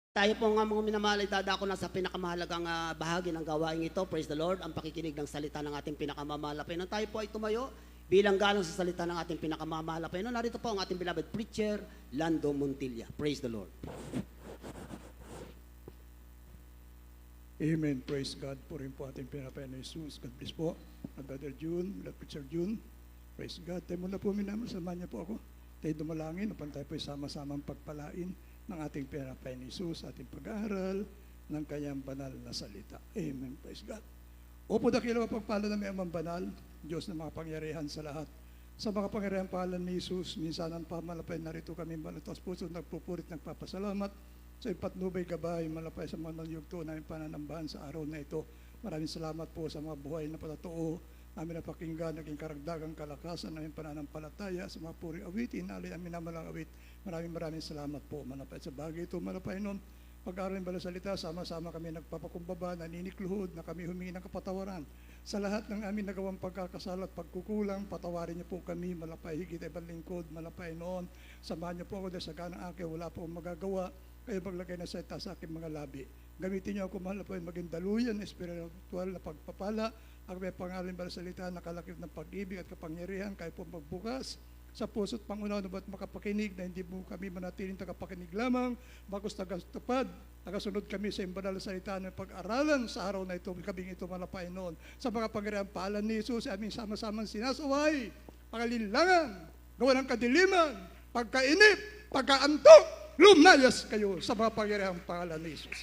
Tayo po nga mga minamahal ay dadako na sa pinakamahalagang bahagi ng gawain ito. Praise the Lord, ang pakikinig ng salita ng ating pinakamamahal na Panginoon. Tayo po ay tumayo bilang galang sa salita ng ating pinakamamahal na Panginoon. Narito po ang ating beloved preacher, Lando Montilla. Praise the Lord. Amen. Praise God. Purin po ating pinapay na Jesus. God bless po. Brother June, Preacher June. Praise God. Tayo muna po minamahal. Samahan niyo po ako. Tayo dumalangin upang tayo po sama-samang pagpalain ng ating pinapay ni Jesus, ating pag-aaral ng kanyang banal na salita. Amen. Praise God. Opo dakila pagpala na may amang banal, Diyos na mga pangyarihan sa lahat. Sa mga pangyarihan pahalan ni Jesus, minsan ang pamalapay narito kami malatas puso, nagpupurit, nagpapasalamat sa ipatnubay gabay, malapay sa mga nagyugto namin pananambahan sa araw na ito. Maraming salamat po sa mga buhay na patatuo, namin napakinggan, naging karagdagang kalakasan namin pananampalataya sa mga puri awitin, alay amin na malang awit. Maraming salamat po, malapay sa bagay ito, malapay nun. Pag-aaral ng Banal Salita, sama-sama kami nagpapakumbaba, naninikluhod na kami humingi ng kapatawaran. Sa lahat ng amin nagawang pagkakasala at pagkukulang, patawarin niyo po kami, malapay higit ay lingkod, malapay noon. Samahan niyo po ako dahil sa ganang akin, wala po akong magagawa. Kayo maglagay na sa sa aking mga labi. Gamitin niyo ako, mahal po, maging daluyan, espiritual na pagpapala. Ang may pangalan ng Banal Salita, nakalakip ng pag-ibig at kapangyarihan, kayo po magbukas sa puso't pangunawa na ba't makapakinig na hindi mo kami manatiling tagapakinig lamang, bagos tagatupad, nagasunod kami sa banal na salita ng pag-aralan sa araw na ito, kabing ito malapay noon. Sa mga pangyarihan pahalan ni Jesus, aming sama-samang sinasaway, pangalilangan, gawa ng kadiliman, pagkainip, pagkaantok, lumayas kayo sa mga pangyarihan pahalan ni Jesus.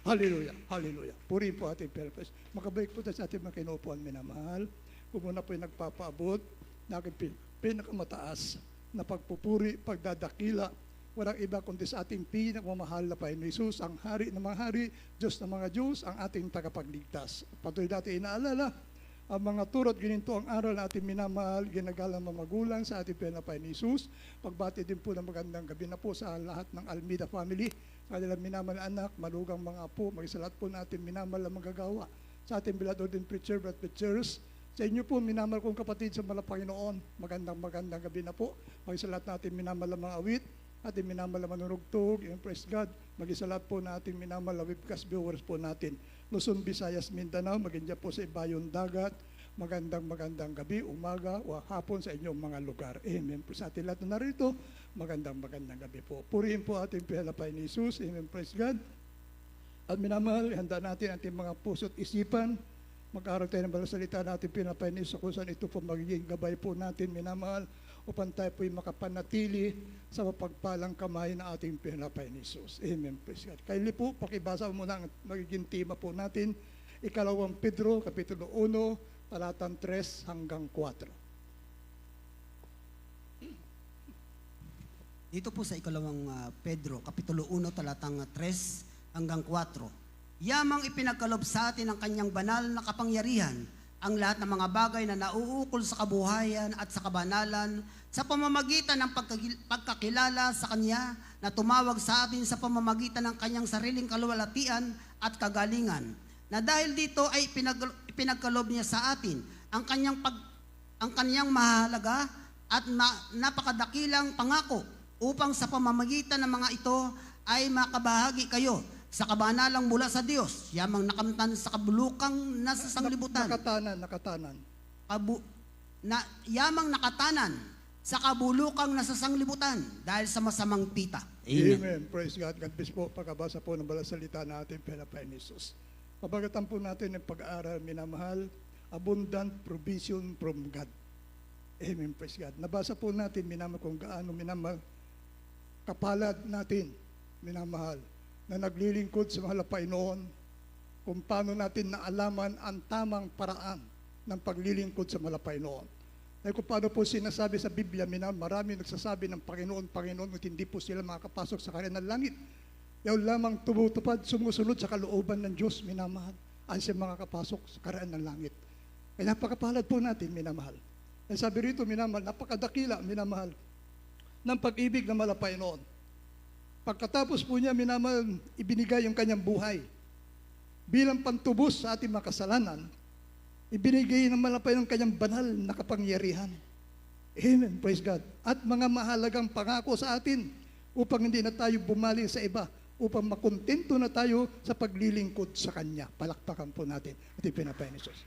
Hallelujah, hallelujah. Purihin po ating purpose. Makabalik po tayo sa ating mga kinupuan minamahal. Kung muna po yung nagpapaabot, na aking pinakamataas na pagpupuri, pagdadakila, walang iba kundi sa ating pinakamamahal na Panginoon Jesus, ang hari ng mga hari, Diyos ng mga Diyos, ang ating tagapagligtas. Patuloy natin inaalala, ang mga turot, gininto ang aral na ating minamahal, ginagalang mga magulang sa ating pinapay ni Jesus. Pagbati din po ng magandang gabi na po sa lahat ng Almeida family, sa kanilang minamahal na anak, malugang mga apo, mag-isalat po natin minamahal na magagawa. Sa ating beloved din preacher, but preachers, sa inyo po, minamahal kong kapatid sa Panginoon, magandang gabi na po. Mag-isalat natin minamahal ang mga awit, ating minamahal ang manunugtog, praise God. Mag-isalat po natin minamahal ang webcast viewers po natin. Luzon, Visayas, Mindanao, magandang po sa Ibayong Dagat. Magandang gabi, umaga, o hapon sa inyong mga lugar. Amen. Po sa ating lahat na narito, magandang gabi po. Purihin po ating pinapay ni Jesus. Amen. Praise God. At minamahal, handa natin ating mga puso't isipan. Mag-aaral tayo ng banal salita natin pinapay ni Jesus kung saan ito po magiging gabay po natin, minamahal, upang tayo po'y makapanatili sa mapagpalang kamay na ating pinapay ni Jesus. Amen. Praise God. Kaili po, pakibasa muna ang magiging tema po natin, Ikalawang Pedro, Kapitulo 1, talatang 3 hanggang 4. Dito po sa Ikalawang Pedro, Kapitulo 1, talatang 3 hanggang 4. Yamang ipinagkalob sa atin ng kanyang banal na kapangyarihan ang lahat ng mga bagay na nauukol sa kabuhayan at sa kabanalan sa pamamagitan ng pagkakilala sa kanya na tumawag sa atin sa pamamagitan ng kanyang sariling kaluwalhatian at kagalingan. Na dahil dito ay ipinagkalob niya sa atin ang kanyang mahalaga at napakadakilang pangako upang sa pamamagitan ng mga ito ay makabahagi kayo sa kabanalang mula sa Diyos, yamang nakamtan sa kabulukang nasa sanglibutan. Nakatanan. Yamang nakatanan sa kabulukang nasa sanglibutan dahil sa masamang pita. Amen. Amen. Praise God. God bless po. Pagkabasa po ng banal salita natin, pinapay ni Jesus. Pabagatan po natin ng pag-aaral, minamahal, abundant provision from God. Amen. Praise God. Nabasa po natin, minamahal, kung gaano minamahal, kapalad natin, minamahal, na naglilingkod sa mga Panginoon, kung paano natin naalaman ang tamang paraan ng paglilingkod sa mga Panginoon. Ay kung paano po sinasabi sa Biblia, marami nagsasabi ng Panginoon, at hindi po sila makakapasok sa kanilang langit. Yaw lamang tumutupad, sumusunod sa kalooban ng Diyos, minamahal, ang siya makakapasok sa karaan ng langit. Kaya napakapalad po natin, minamahal. Ay sabi rito, minamahal, napakadakila, minamahal, ng pag-ibig ng mga Panginoon. Pagkatapos po niya, minamahal, ibinigay yung kanyang buhay. Bilang pantubos sa ating mga kasalanan, ibinigay ng malapay ng kanyang banal na kapangyarihan. Amen. Praise God. At mga mahalagang pangako sa atin upang hindi na tayo bumali sa iba, upang makontento na tayo sa paglilingkod sa Kanya. Palakpakan po natin at ipinapain ni Jesus.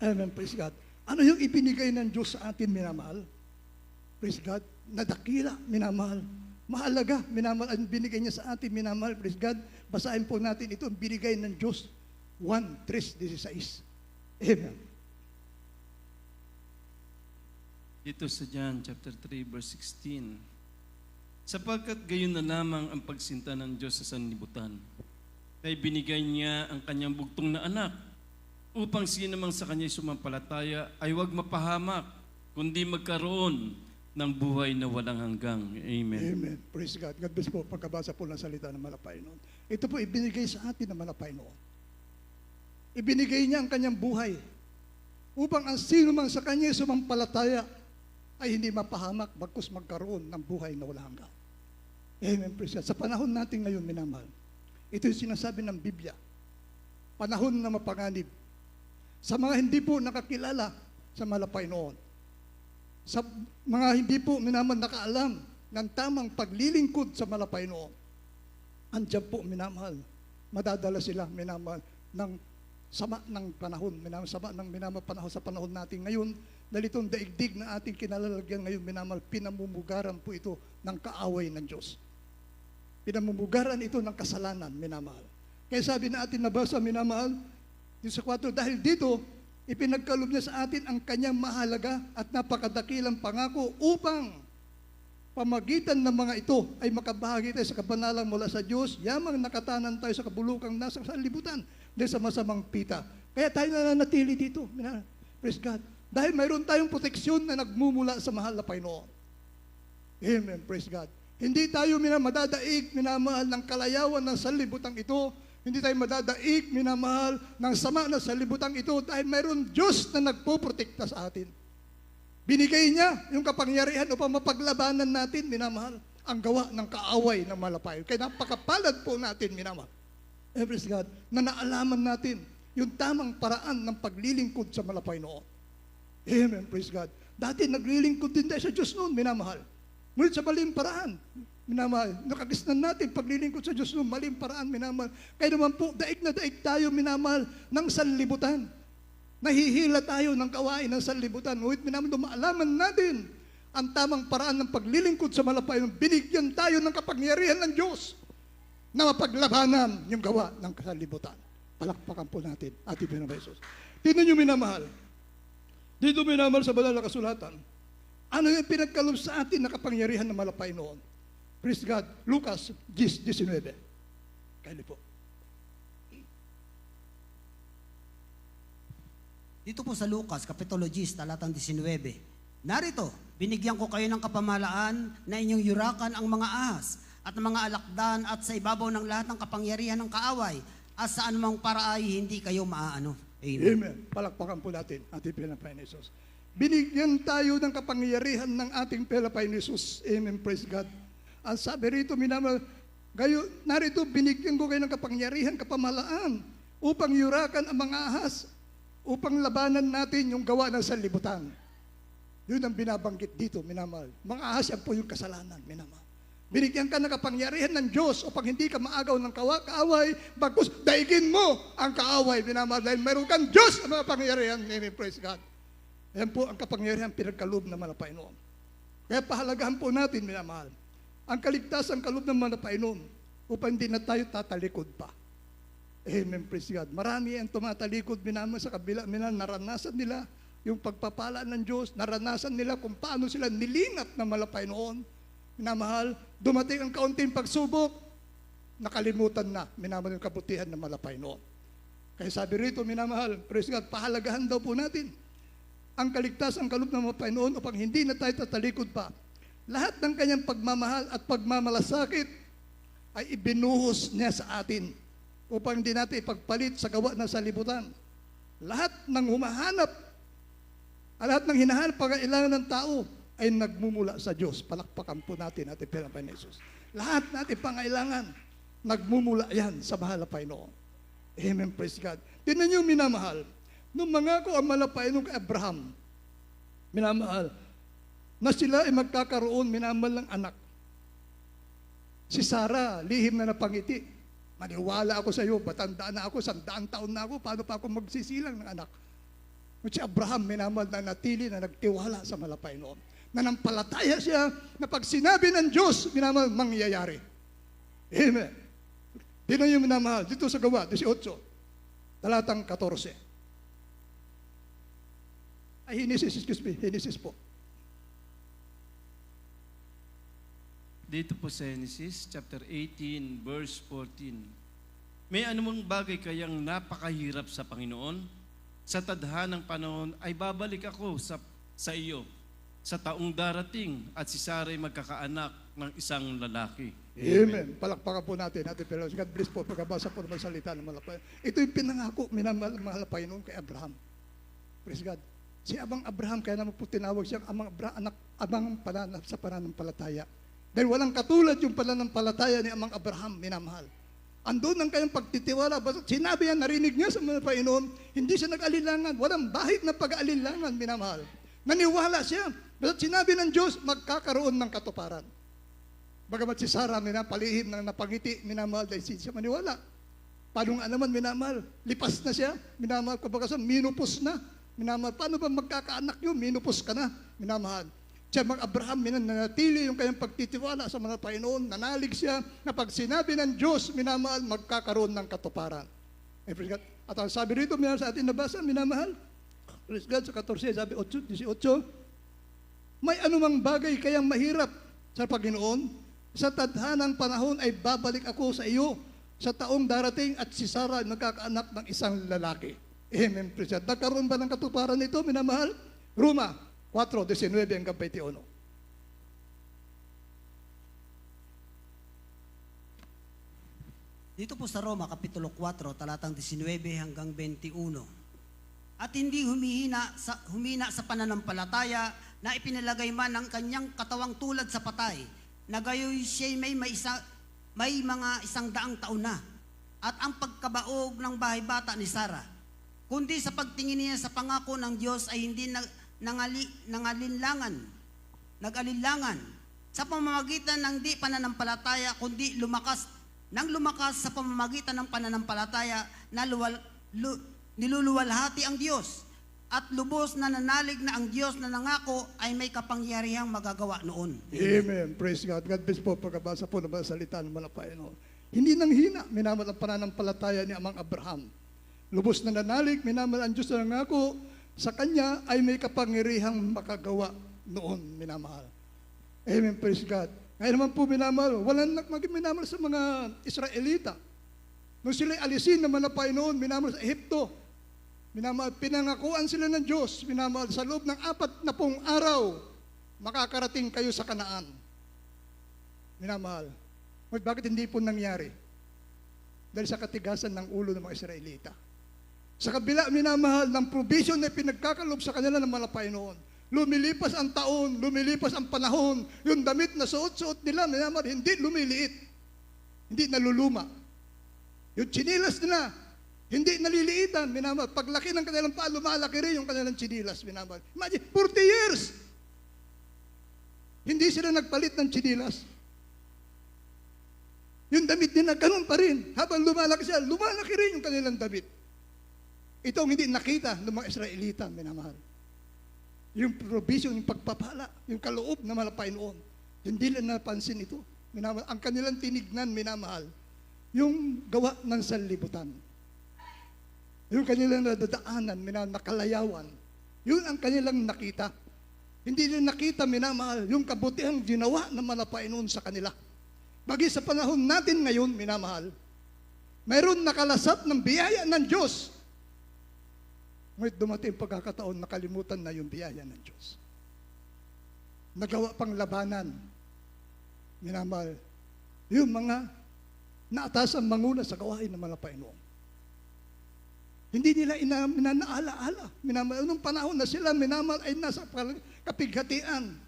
Amen, praise God. Ano yung ibinigay ng Diyos sa atin, minamahal? Praise God. Nadakila, minamahal. Mahalaga, minamahal. Ang binigay niya sa atin, minamahal, praise God. Basahin po natin ito, ang binigay ng Diyos. 1:3-16. Amen. Dito sa John chapter 3 verse 16. Sapagkat gayon na lamang ang pagsinta ng Diyos sa sanlibutan, kaya binigay niya ang kanyang bugtong na anak, upang sinamang sa kanya'y sumampalataya ay huwag mapahamak, kundi magkaroon ng buhay na walang hanggang. Amen. Amen. Praise God. God bless po. Pagkabasa po ng salita ng malapay noon. Ito po ibinigay sa atin ng malapay noon. Ibinigay niya ang kanyang buhay upang ang sino man sa kanya sumampalataya ay hindi mapahamak, bagkus magkaroon ng buhay na walang hanggan. Amen. Praise God. Sa panahon natin ngayon, minamahal, ito yung sinasabi ng Biblia. Panahon na mapanganib. Sa mga hindi po nakakilala sa malapay noon, sa mga hindi po minamahal nakaalam ng tamang paglilingkod sa malapay noon, andyan po, minamahal, madadala sila, minamahal, ng sama ng panahon, minamahal, sama ng minamahal panahon sa panahon natin ngayon, dahil itong daigdig na ating kinalalagyan ngayon, minamahal, pinamumugaran po ito ng kaaway ng Diyos. Pinamumugaran ito ng kasalanan, minamahal. Kaya sabi na atin nabasa, minamahal, yung sa 4, dahil dito, ipinagkaloob niya sa atin ang kanyang mahalaga at napakadakilang pangako upang pamagitan ng mga ito ay makabahagi tayo sa kabanalan mula sa Diyos, yamang nakatanan tayo sa kabulukang nasa sanlibutan dahil sa masamang pita. Kaya tayo nananatili dito. Praise God. Dahil mayroon tayong proteksyon na nagmumula sa mahal na Panginoon. Amen. Praise God. Hindi tayo madadaig, minamahal, ng kalayawan ng sanlibutan ito. Hindi tayo madadaig, minamahal, ng sama na sanlibutan ito dahil mayroon Diyos na nagpoprotekta sa atin. Binigay niya yung kapangyarihan upang mapaglabanan natin, minamahal, ang gawa ng kaaway ng malapayon. Kaya napakapalad po natin, minamahal. Praise God, na naalaman natin yung tamang paraan ng paglilingkod sa malapay noon. Amen, praise God. Dati naglilingkod din tayo sa Diyos noon, minamahal. Ngunit sa maling paraan, minamahal. Nakagisnan natin paglilingkod sa Diyos noon, maling paraan, minamahal. Kaya naman po, daig na daig tayo, minamahal, ng sanlibutan. Nahihila tayo ng kawain ng sanlibutan. Ngunit minamahal, maalaman natin ang tamang paraan ng paglilingkod sa malapay noon. Binigyan tayo ng kapangyarihan ng Diyos na mapaglabanan yung gawa ng sanlibutan. Palakpakan po natin, ating Panginoong Jesus. Tingnan niyo, minamahal. Dito, minamahal, sa banal na kasulatan, ano yung pinagkaloob sa atin na kapangyarihan ng malapay noon? Praise God. Lucas 10:19. Kaili po. Dito po sa Lucas, Kapitulo 10, talatang 19. Narito, binigyan ko kayo ng kapamalaan na inyong yurakan ang mga ahas at ang mga alakdan at sa ibabaw ng lahat ng kapangyarihan ng kaaway at sa anumang paraay hindi kayo maaano. Amen. Amen. Palakpakan po natin ating Panginoon Jesus. Binigyan tayo ng kapangyarihan ng ating Panginoon Jesus. Amen. Praise God. Ang sabi rito, minamahal, narito, binigyan ko kayo ng kapangyarihan, kapamalaan, upang yurakan ang mga ahas, upang labanan natin yung gawa ng sanlibutan. Yun ang binabanggit dito, minamahal. Mga ahas, yan po yung kasalanan, minamahal. Binigyan ka ng kapangyarihan ng Diyos upang hindi ka maagaw ng kaaway, bagkus daigin mo ang kaaway, minamahal, dahil mayroon kang Diyos na mga pangyarihan. Amen, praise God. Yan po ang kapangyarihan pinagkaloob ng malapay noon. Kaya pahalagahan po natin, minamahal, ang kaligtasan kaloob ng malapay noon upang hindi na tayo tatalikod pa. Amen, praise God. Marami ang tumatalikod, minamahal, sa kabila, minamahal, naranasan nila yung pagpapala ng Diyos, naranasan nila kung paano sila nilingat ng malapay noon. Minamahal, dumating ang kaunting pagsubok, nakalimutan na, minamahal, yung kabutihan ng malapay noon. Kaya sabi rito, minamahal, praise God, pahalagahan daw po natin ang kaligtasan kaloob ng malapay noon upang hindi na tayo tatalikod pa. Lahat ng kanyang pagmamahal at pagmamalasakit ay ibinuhos niya sa atin upang hindi natin ipagpalit sa gawa ng sanlibutan. Lahat ng humahanap, lahat ng hinahanap pangailangan ng tao ay nagmumula sa Diyos. Palakpakan po natin ating Panginoon Jesus. Lahat natin pangailangan, nagmumula yan sa mahal na Panginoon. Amen, praise God. Tingnan niyo, minamahal, nung mangako ang malapay nung kay Abraham, minamahal, na sila ay magkakaroon, minamahal, ng anak. Si Sarah, lihim na napangiti. Maniwala ako sa iyo, batanda na ako, 100 taon na ako, paano pa ako magsisilang ng anak? Ngunit si Abraham, minamahal na natili na nagtiwala sa malapay noon. Nanampalataya siya na pag sinabi ng Diyos, minamahal, mangyayari. Amen. Di na yung minamahal. Dito sa Gawa, 18, talatang 14. Genesis po. Dito po sa Genesis chapter 18 verse 14. May anumang bagay kayang napakahirap sa Panginoon? Sa tadhanang panahon ay babalik ako sa iyo sa taong darating at si Sarah ay magkakaanak ng isang lalaki. Amen. Palakpakan po natin. Pero God bless po. Pagkabasa po naman salita ng malapay. Ito yung pinangako, minamahal pa noon kay Abraham. Praise God. Si Abang Abraham, kaya naman po tinawag siyang Abang sa pananampalataya. Dahil walang katulad yung pananampalataya ni Amang Abraham, minamahal. Andun ang kanyang pagtitiwala. Sinabi niya, narinig niya sa mga Panginoon, hindi siya nag-alilangan. Walang bahid na pag-alilangan, minamahal. Naniwala siya. Basta sinabi ng Diyos, magkakaroon ng katuparan. Bagamat si Sarah, palihim ng napangiti, minamahal, dahil siya maniwala. Paano nga naman, minamahal? Lipas na siya, minamahal, kapag minupos na. Minamahal, paano ba magkakaanak yun? Minupos ka na, minamahal. Siya mga Abraham, nanatili yung kanyang pagtitiwala sa mga Panginoon, nanalig siya na pag sinabi ng Diyos, minamahal, magkakaroon ng katuparan. At ang sabi rito, minamahal sa atin nabasa, minamahal, praise God, sa 14, sabi 18, may anumang bagay kayang mahirap sa Panginoon, sa tadhanang panahon ay babalik ako sa iyo sa taong darating at si Sarah nagkakaanak ng isang lalaki. Amen, praise God. Nagkaroon ba ng katuparan ito, minamahal? Roma 4:19 hanggang 21. Dito po sa Roma, Kapitulo 4, talatang 19 hanggang 21. At hindi humina sa pananampalataya na ipinalagay man ng kanyang katawang tulad sa patay, na gayoy siya may mga 100 taon na, at ang pagkabaog ng bahay bata ni Sarah. Kundi sa pagtingin niya sa pangako ng Diyos ay hindi nag-alinlangan sa pamamagitan ng di pananampalataya, kundi lumakas sa pamamagitan ng pananampalataya na niluluwalhati ang Diyos at lubos na nanalig na ang Diyos na nangako ay may kapangyarihang magagawa noon. Amen. Praise God. God bless po. Pagkabasa po ng salita ng malapay noon. Hindi nang hina, minamahal ang pananampalataya ni Amang Abraham. Lubos na nanalig, minamahal ang Diyos na nangako, sa kanya ay may kapangyarihang makagawa noon, minamahal. Amen, praise God. Ngayon naman po, minamahal, walang minamahal sa mga Israelita. Nung sila'y alisin na malapay noon, minamahal sa Ehipto, minamahal, pinangakuan sila ng Diyos, minamahal, sa loob ng 40 araw, makakarating kayo sa Kanaan. Minamahal. Bakit hindi po nangyari? Dahil sa katigasan ng ulo ng mga Israelita. Sa kabila, minamahal, ng provision na pinagkakalob sa kanila ng malapay noon. Lumilipas ang taon, lumilipas ang panahon, yung damit na suot-suot nila, minamahal, hindi lumiliit. Hindi naluluma. Yung chinilas nila, hindi naliliitan, minamahal. Paglaki ng kanilang paa, lumalaki rin yung kanilang chinilas, minamahal. Imagine, 40 years! Hindi sila nagpalit ng chinilas. Yung damit nila, ganun pa rin. Habang lumalaki sila, lumalaki rin yung kanilang damit. Ito ang hindi nakita ng mga Israelita, minamahal. Yung provision, yung pagpapala, yung kaloob na malapay noon. Hindi nila napansin ito. Minamahal. Ang kanilang tinignan, minamahal, yung gawa ng sanlibutan. Yung kanilang nadadaanan, nakalayawan. Yun ang kanilang nakita. Hindi nila nakita, minamahal, yung kabutihang ginawa ng malapay noon sa kanila. Bagi sa panahon natin ngayon, minamahal, mayroon nakalasap ng biyaya ng Diyos. Ngunit dumating pagkakataon, nakalimutan na yung biyaya ng Diyos. Nagawa pang labanan, minamahal, yung mga naatasang manguna sa gawain ng malapay noon. Hindi nila inaalaala. Minamahal, nung panahon na sila, minamahal, ay nasa kapighatian.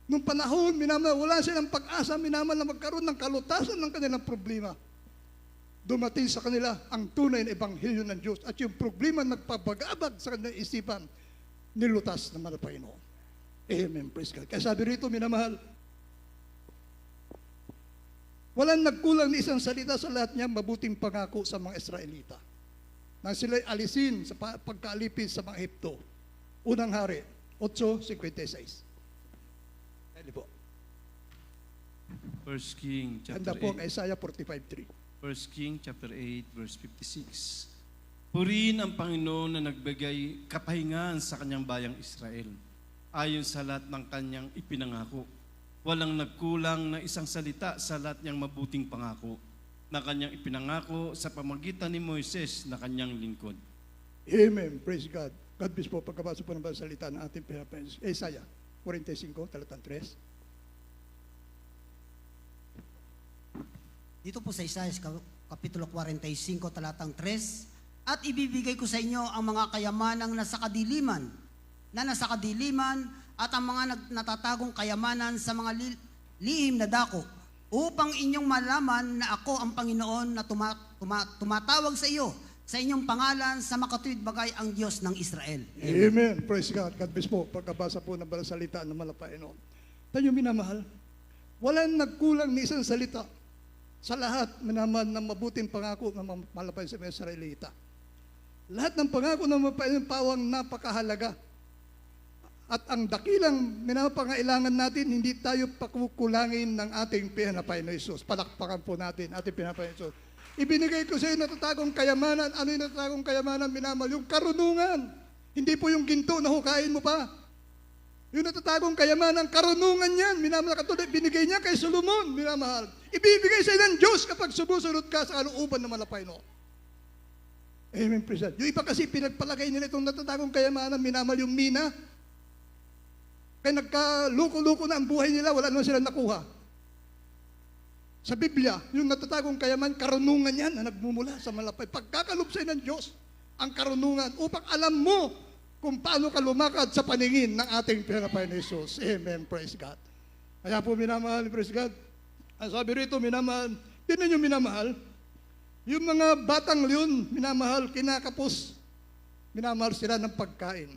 Nung panahon, minamahal, wala silang pag-asa, minamahal, na magkaroon ng kalutasan ng kanilang problema. Dumating sa kanila ang tunay na ebanghelyo ng Diyos at yung problema nagpabagabag sa kanilang isipan, nilutas ng malapay noon. Amen, praise God. Kaya sabi rito, minamahal, Walang nagkulang ni isang salita sa lahat niya mabuting pangako sa mga Israelita. Nang sila'y alisin sa pagkaalipin sa mga Ehipto. Unang Hari, 8:56. Ano po? 1 King Handa chapter po ang 8. Isaiah 45:3. 1 King chapter 8 verse 56. Purihin ang Panginoon na nagbigay kapahingahan sa kanyang bayang Israel, ayon sa lahat ng kanyang ipinangako. Walang nagkulang na isang salita sa lahat niyang mabuting pangako na kanyang ipinangako sa pamagitan ni Moises na kanyang lingkod. Amen. Praise God. God bless po. Pagkabasa po ng mga salita ng ating pinapansin. Isaiah 45, talatang 3. Dito po sa Isaiah Kapitulo 45, talatang 3, at ibibigay ko sa inyo ang mga kayamanang nasa kadiliman, at ang mga natatagong kayamanan sa mga lihim na dako, upang inyong malaman na ako ang Panginoon na tumatawag sa iyo, sa inyong pangalan, sa makatuwid bagay ang Diyos ng Israel. Amen. Praise God. God bless po. Pagkabasa po ng mga salita ng Malapaino. Tayo minamahal, walang nagkulang ni isang salita sa lahat minaman ng mabuting pangako ng malapay sa mga Israelita. Lahat ng pangako ng mapain pawang napakahalaga. At ang dakilang minapangailangan natin, hindi tayo pakukulangin ng ating pinapay na Isus. Palakpakan po natin ating pinapay na Isus. Ibinigay ko sa iyo natatagong kayamanan. Ano yung natatagong kayamanan, minamal? Yung karunungan. Hindi po yung ginto na hukain mo pa. Yung natatagong kayamanan, karunungan yan. Minamahal, katulad, binigay niya kay Solomon, minamahal. Ibibigay sa iyo ng Diyos kapag sumusunod ka sa kalooban ng malapay no. Amen, praise God. Yung iba kasi pinagpalagay nila itong natatagong kayamanan, minamahal yung mina. Kaya nagkaluko-luko na ang buhay nila, wala naman silang nakuha. Sa Biblia, yung natatagong kayaman, karunungan yan na nagmumula sa malapay. Pagkakalob sa iyo ng Diyos, ang karunungan, upang alam mo kung paano ka lumakad sa paningin ng ating pinapay na Jesus. Amen, praise God. Kaya po minamahal, praise God. Ang sabi rito, minamahal, tinan nyo minamahal, yung mga batang leon, minamahal, kinakapos, minamahal sila ng pagkain.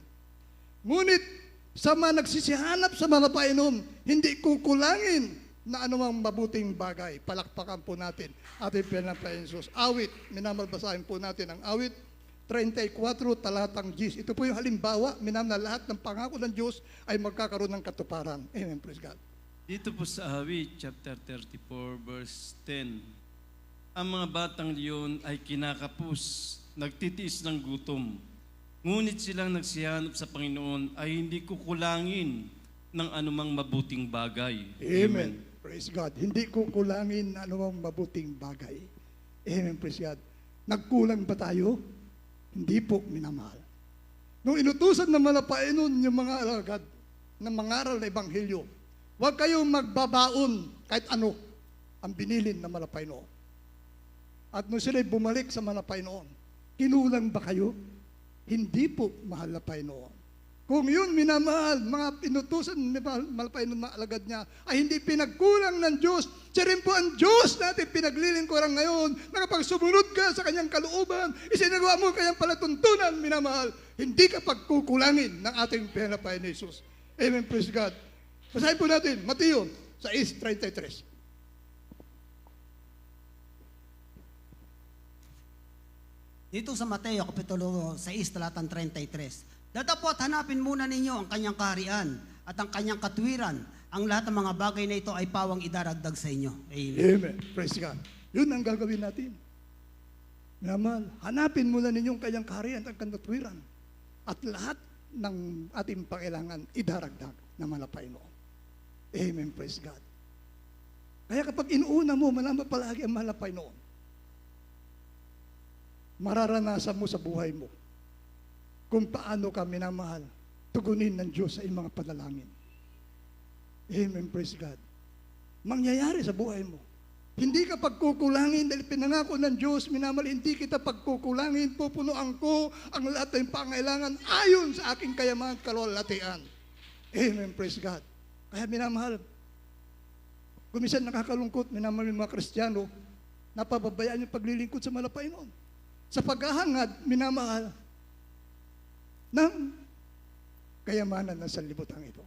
Ngunit, sa mga nagsisihanap sa mga painom, hindi kukulangin na anumang mabuting bagay. Palakpakan po natin ating pinapay na Jesus. Awit, minamahal, basahin po natin ang awit, 34, talatang 10. Ito po yung halimbawa, minamahal, na lahat ng pangako ng Diyos ay magkakaroon ng katuparan. Amen, praise God. Dito po sa Awit, chapter 34, verse 10, ang mga batang leon ay kinakapos, nagtitiis ng gutom. Ngunit silang nagsihanap sa Panginoon ay hindi kukulangin ng anumang mabuting bagay. Amen. Praise God. Hindi kukulangin na anumang mabuting bagay. Amen, praise God. Nagkulang ba tayo? Hindi po, minamahal. Nung inutusan ng malapainon yung mga alagad na mangaral na ebanghelyo, huwag kayong magbabaon kahit ano ang binilin ng malapainon. At nung sila'y bumalik sa malapainon, kinulang ba kayo? Hindi po, mahal na Panginoon. Kung yun, minamahal, mga inutusan ni malapainon mga alagad niya, ay hindi pinagkulang ng Diyos. Siya rin po ang Diyos natin pinaglilingkuran ngayon, na kapag sumunod ka sa kanyang kalooban, isinagawa mo kanyang palatuntunan, minamahal, hindi ka pagkukulangin ng ating pinapay ni Jesus. Amen, praise God. Basahin po natin, Mateo 6:33. Dito sa Mateo, Kapitulo 6, talatang 33. Datapot hanapin muna ninyo ang kanyang kaharian at ang kanyang katwiran. Ang lahat ng mga bagay na ito ay pawang idaragdag sa inyo. Amen. Amen. Praise God. Yun ang gagawin natin. Minamahal, hanapin muna ninyong kanyang kaharian at kanyang katwiran. At lahat ng ating pangailangan idaragdag na malapay noon. Amen. Praise God. Kaya kapag inuuna mo, malaman palagi ang malapay noon. Mararanasan mo sa buhay mo kung paano ka minamahal, tugunin ng Diyos sa iyong mga panalangin. Amen, praise God. Mangyayari sa buhay mo. Hindi ka pagkukulangin dahil pinangako ng Diyos, minamahal, hindi kita pagkukulangin, pupunuan ko ang lahat ng pangailangan ayon sa aking kayamanan at kalwalhatian. Amen, praise God. Kaya minamahal, kung minsan nakakalungkot, minamahal yung mga Kristiyano, napababayaan yung paglilingkod sa malapay noon. Sa paghahangad, minamahal ng kayamanan ng sanlibutan ito.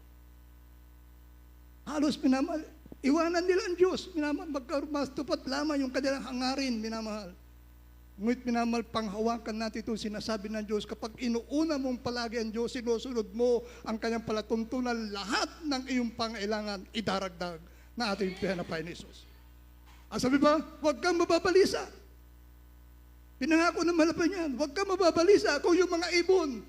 Halos minamahal, Iwanan nila ang Diyos, minamahal, mas tupat lamang yung kanilang hangarin, minamahal. Ngunit minamahal, panghawakan natin itong sinasabi ng Diyos, kapag inuuna mong palagi ang Diyos, sinusunod mo ang kanyang palatuntunan, lahat ng iyong pangailangan, idaragdag na ating pinapay ni Jesus. Ang sabi ba, huwag kang mababalisa. Pinangako ng malapay niyan, huwag kang mababalisa kung yung mga ibon,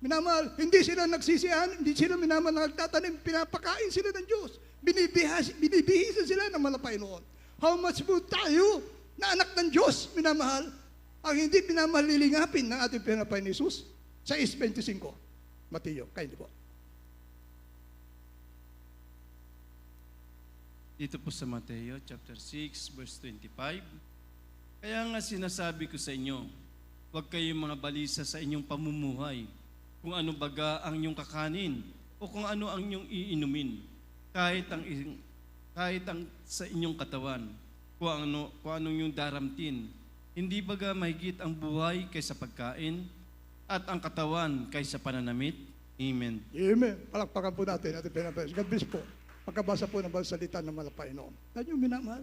minamahal, hindi sila nagsisihan, hindi sila minamahal nagtatanim, pinapakain sila ng Diyos. Binibihisa sila ng malapay noon. How much po tayo na anak ng Diyos, minamahal, ang hindi pinamahal-lilingapin ng ating pinapay ni Jesus? Sa 6:25, Mateo, kayo po. Dito po sa Mateo chapter 6 verse 25. Kaya nga sinasabi ko sa inyo, huwag kayong mga balisa sa inyong pamumuhay, kung ano baga ang inyong kakanin o kung ano ang inyong iinumin, kahit ang sa inyong katawan, kung anong inyong daramtin. Hindi baga mahigit ang buhay kaysa pagkain at ang katawan kaysa pananamit? Amen. Amen. Palakpakan po natin ating pinapay. God bless po. Pagkabasa po ng salita ng malapay noon. Tayo minamahal.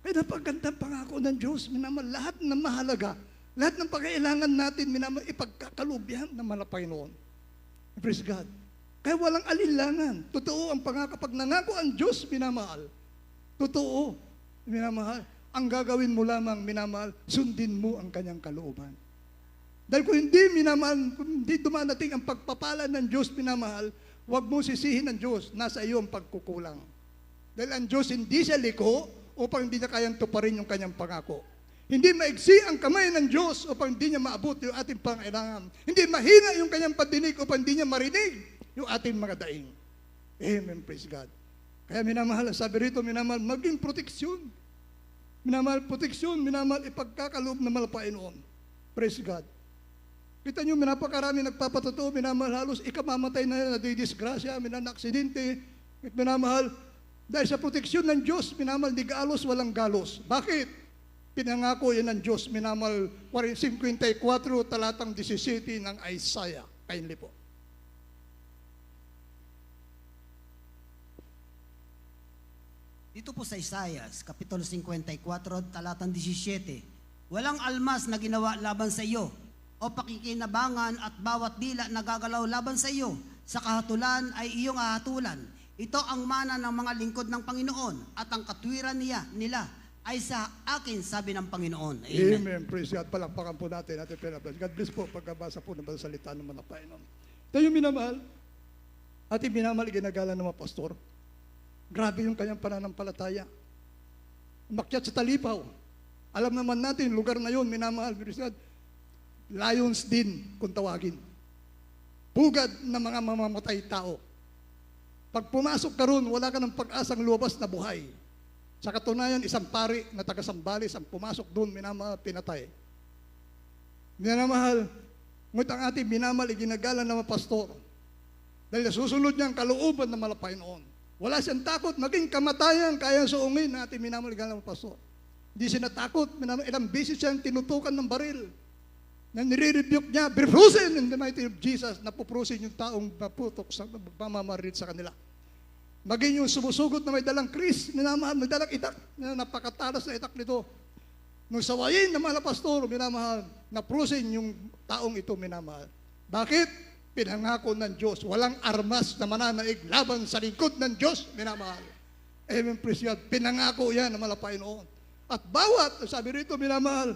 Kaya napagandang pangako ng Diyos, minamahal, lahat ng mahalaga, lahat ng pagkailangan natin, minamahal, ipagkakalubyan ng malapay noon. Praise God. Kaya walang alinlangan. Totoo ang pangako. Pag nangako ang Diyos, minamahal, totoo, minamahal, ang gagawin mo lamang, minamahal, sundin mo ang kanyang kalooban. Dahil kung hindi, minamahal, kung hindi dumadating ang pagpapala ng Diyos, minamahal, huwag mo sisihin ng Diyos, nasa iyo ang pagkukulang. Dahil ang Diyos hindi siya liko upang hindi niya kayang tuparin yung kanyang pangako. Hindi maigsi ang kamay ng Diyos upang hindi niya maabot yung ating pangailangan. Hindi mahina yung kanyang pandinig upang hindi niya marinig yung ating mga daing. Amen, praise God. Kaya minamahal, sabi rito, minamahal, maging proteksyon. Minamahal, proteksyon, minamahal, ipagkakaloob na malapay noon. Praise God. Kita nyo, minapakarami nagpapatotoo, minamahal, halos ikamamatay na nadidisgrasya, minanaksidente, minamahal, dahil sa proteksyon ng Diyos, minamahal, di galos, walang galos. Bakit? Pinangako yan ng Diyos, minamahal, 54, talatang 17 ng Isaiah. Kindly po. Dito po sa Isaias, Kapitulo 54, talatang 17, walang almas na ginawa laban sa iyo, o pakikinabangan at bawat dila na gagalaw laban sa iyo, sa kahatulan ay iyong hahatulan. Ito ang mana ng mga lingkod ng Panginoon, at ang katwiran nila ay sa akin, sabi ng Panginoon. Amen. Amen. Praise God. Palakpakan po natin. God bless po pagkabasa po ng salita ng manapay noon. Tayo minamahal, ating minamahal, ginagalan ng mga pastor. Grabe yung kanyang pananampalataya. Umakyat sa Talipaw. Alam naman natin, lugar na yun, minamahal, Lions din, kung tawagin. Pugad ng mga mamamatay tao. Pag pumasok ka ron, wala ka ng pag-asang lumabas na buhay. Sa katunayan, isang pari na taga-Sambales ang pumasok doon, minamahal, pinatay. Minamahal, ngunit ang ating minamahal, iginagalan ng mga pastor. Dahil susunod niya ang kalooban ng malapay noon. Wala siyang takot, maging kamatayan, kaya suungin na ating minamahal, iginagalan ng pastor. Hindi siya natakot, minamahal, ilang beses siyang tinutukan ng baril. Na nire-rebuke niya, be frozen in the mighty of Jesus, napuprusin yung taong naputok sa pamamarit sa kanila. Maging yung sumusugot na may dalang kris, minamahal, may dalang itak, na napakatalas na itak nito. Nung sawayin ng mga pastor, minamahal, naprusin yung taong ito, minamahal. Bakit? Pinangako ng Diyos, walang armas na mananaig laban sa lingkod ng Diyos, minamahal. Amen, praise God. Pinangako yan na malapay noon. At bawat, sabi rito, minamahal,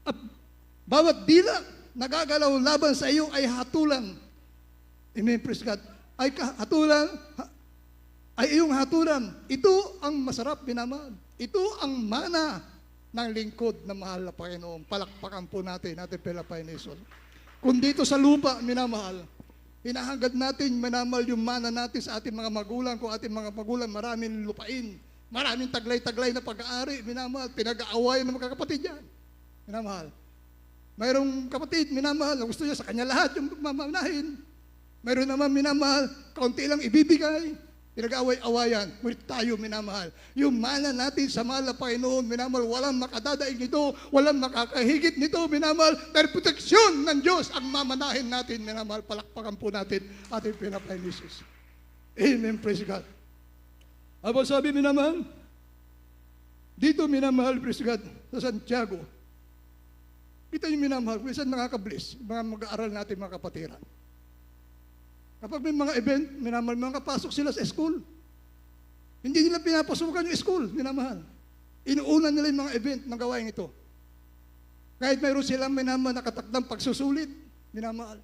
at bawat dila nagagalaw laban sa iyo ay hatulan. Amen, praise God. Ay hatulan, ay iyong hatulan. Ito ang masarap, minamahal. Ito ang mana ng lingkod na mahal na Panginoon. Palakpakan po natin Pilipay ni Jesus. Kung dito sa lupa, minamahal, hinahangad natin, minamahal, yung mana natin sa ating mga magulang. Kung ating mga magulang, maraming lupain, maraming taglay-taglay na pag-aari, minamahal, pinag-aawayan ng mga kapatid yan. Minamahal. Mayroong kapatid, minamahal, gusto niya sa kanya lahat yung mamanahin. Mayroon naman, minamahal, kaunti lang ibibigay, pinag-away-awayan. Ngunit tayo, minamahal, yung mana natin sa mahal na Panginoon, minamahal, walang makadadaig nito, walang makakahigit nito, minamahal, dahil proteksyon ng Diyos ang mamanahin natin, minamahal, palakpakan po natin ating pinapay ni Jesus. Amen, praise God. Aba sabi, minamahal, dito minamahal, praise God, sa Santiago, kita yung minamahal, kung saan nakaka-bless, mga mag-aaral natin mga kapatiran. Kapag may mga event, minamahal, mga kapasok sila sa school. Hindi nila pinapasukan yung school, minamahal. Inuuna nila yung mga event ng gawain ito. Kahit mayroon silang minamahal nakatakdang pagsusulit, minamahal.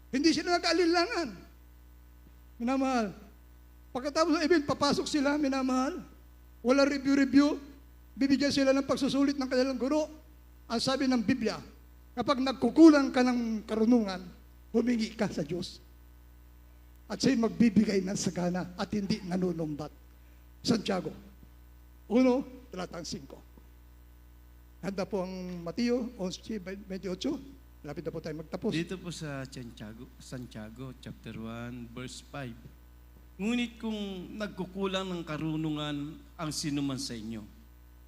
Hindi sila nag-alinlangan, minamahal. Pagkatapos ng event, papasok sila, minamahal. Wala review-review, bibigyan sila ng pagsusulit ng kanilang guro. Ang sabi ng Biblia, kapag nagkukulang ka ng karunungan, humingi ka sa Diyos. At siya'y magbibigay ng sagana at hindi nanunumbat. Santiago 1:5. Handa po ang Mateo 11:28. Lapit na po tayo magtapos. Dito po sa Santiago chapter 1, verse 5. Ngunit kung nagkukulang ng karunungan ang sinuman sa inyo,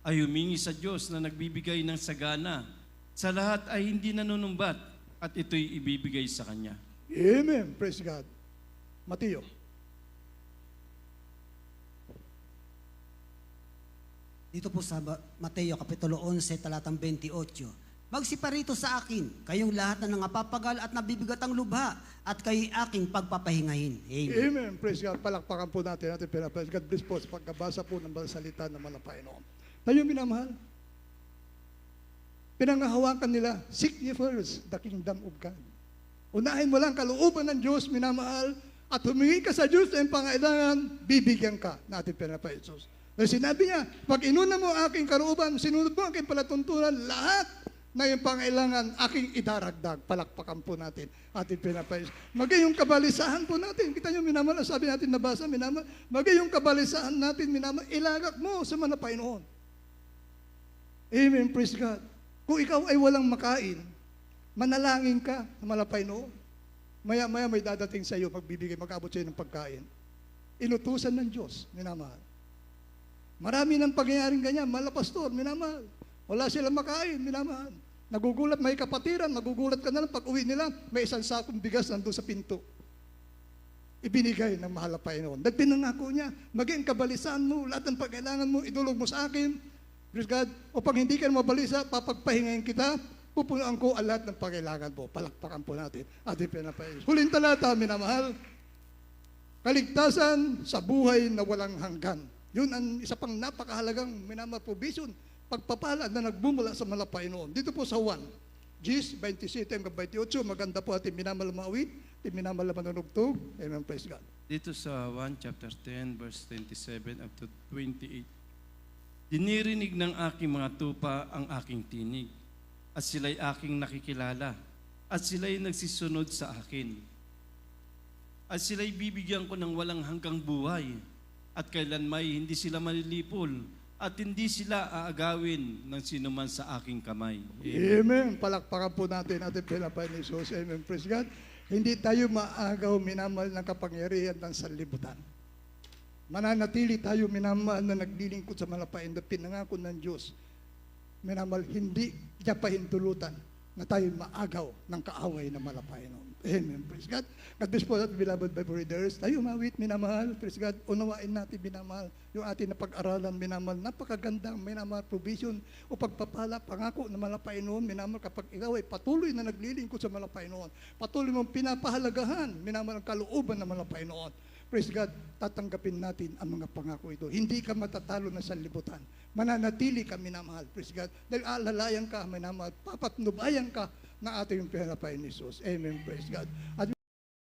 ay humingi sa Diyos na nagbibigay ng sagana. Sa lahat ay hindi nanunumbat at ito'y ibibigay sa Kanya. Amen. Praise God. Mateo. Dito po sa Mateo Kapitulo 11, talatang 28. Magsiparito sa akin, kayong lahat na nangapapagal at nabibigat ang lubha, at kayo'y aking pagpapahingahin. Amen. Amen. Praise God. Palakpakan po natin pinapraise God. Bless po sa pagkabasa po ng mga salita ng mga Panginoon. Tayo minamahal. Pinangahawakan nila, seek ye first the kingdom of God. Unahin mo lang kalooban ng Diyos, minamahal, at humingi ka sa Diyos na yung pangailangan, bibigyan ka natin pinapraise Jesus. Dahil sinabi niya, pag inuna mo aking karooban, sinunod mo aking palatuntunan, lahat na yung pangailangan aking idaragdag. Palakpakan po natin ating pinapais. Maging yung kabalisahan po natin. Kita nyo, minamahal, sabi natin nabasa, minamahal, maging yung kabalisahan natin, minamahal, ilagak mo sa mga Panginoon. Amen, praise God. Kung ikaw ay walang makain, manalangin ka sa mga Panginoon. Maya-maya may dadating sa iyo, magbibigay, mag-abot sa iyo ng pagkain. Inutusan ng Diyos, minamahal. Marami ng pangyayaring ganyan, mga pastor, minamahal. Wala silang makain, minamahal. Nagugulat, may kapatiran, nagugulat ka na lang pag uwi nila, may isang sakong bigas nandun sa pinto. Ibinigay ng mahal na Panginoon. Dahil pinangako niya, maging kabalisan mo, lahat ng pagkailangan mo, idulog mo sa akin. Praise God. O pag hindi ka mabalisa, papagpahingayin kita, pupunuan ko ang lahat ng pagkailangan mo. Palakpakan po natin. Ating pinapayos. Huling talata, minamahal. Kaligtasan sa buhay na walang hanggan. Yun ang isa pang napakahalagang minamahal provision. Pagpapala na nagbumula sa mga Panginoon. Dito po sa 1, Gs 27-28, maganda po ating minamahal mawit, ating minamahal manunugtog. Amen, praise God. Dito sa 1 chapter 10, verse 27 up to 28. Dinirinig ng aking mga tupa ang aking tinig, at sila'y aking nakikilala, at sila'y nagsisunod sa akin. At sila'y bibigyan ko ng walang hanggang buhay, at kailanmay hindi sila malilipol, at hindi sila aagawin ng sinuman sa aking kamay. Amen. Palakpakan po natin ating pinapay ni Jesus. Amen. Praise God. Hindi tayo maagaw minamahal ng kapangyarihan ng sanlibutan. Mananatili tayo minamahal na naglilingkod sa malapain na pinangako ng Diyos. Minamahal, hindi niya pahintulutan na tayo maagaw ng kaaway ng malapain. Amen. Praise God. God bless po natin, beloved Bible readers. Tayo mawit, minamahal. Praise God. Unawain natin, minamahal, yung ating napag-aralan, minamahal. Napakagandang, minamahal, provision o pagpapala, pangako ng malapain noon, minamahal, kapag ikaw ay patuloy na naglilingkod sa malapain noon, patuloy mong pinapahalagahan, minamahal, ang kalooban ng malapain noon. Praise God, tatanggapin natin ang mga pangako ito. Hindi ka matatalo na sanlibutan. Mananatili ka, minamahal. Praise God. Dahil alalayan ka, minamahal, papatnubayan ka ng ating pinapay ni Jesus. Amen. Praise God. At